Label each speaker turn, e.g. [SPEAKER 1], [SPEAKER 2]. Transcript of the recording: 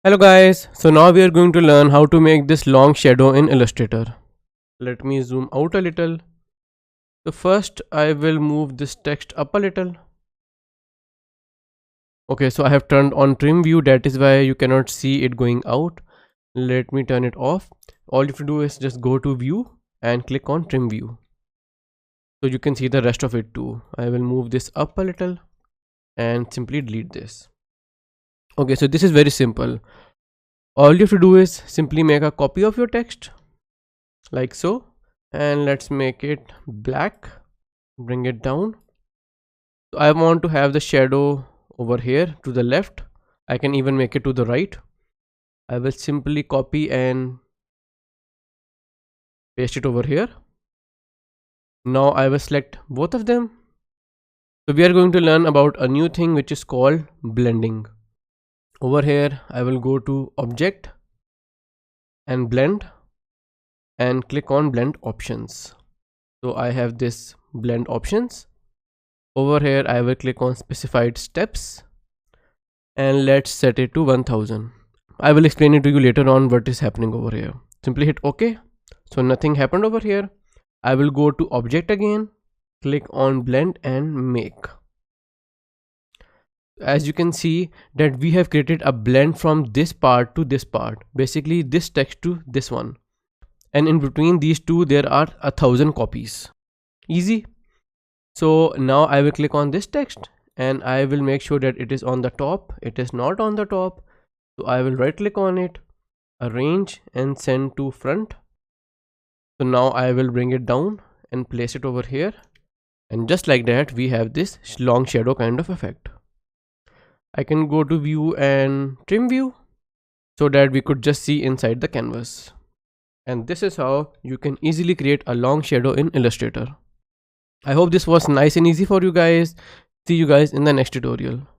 [SPEAKER 1] Hello guys, so now we are going to learn how to make this long shadow in Illustrator. Let me zoom out a little. So first I will move this text up a little. Okay, so I have turned on trim view, that is why you cannot see it going out. Let me turn it off. All you have to do is just go to view and click on trim view. So you can see the rest of it too. I will move this up a little and simply delete this. Okay, so this is very simple. All you have to do is simply make a copy of your text like so, and let's make it black. Bring it down. So I want to have the shadow over here to the left. I can even make it to the right. I will simply copy and paste it over here. Now I will select both of them. So we are going to learn about a new thing which is called blending. Over here I will go to object and blend and click on blend options. So I have this blend options. Over here I will click on specified steps and let's set it to 1000. I will explain it to you later on what is happening over here. Simply hit OK. So nothing happened over here. I will go to object again, click on blend and make. As you can see that we have created a blend from this part to this part, basically this text to this one, and in between these two there are 1000 copies. Easy. So now I will click on this text and I will make sure that it is on the top. It is not on the top, so I will right click on it, arrange and send to front. So now I will bring it down and place it over here, and just like that we have this long shadow kind of effect. I can go to view and trim view so that we could just see inside the canvas. And this is how you can easily create a long shadow in Illustrator. I hope this was nice and easy for you guys. See you guys in the next tutorial.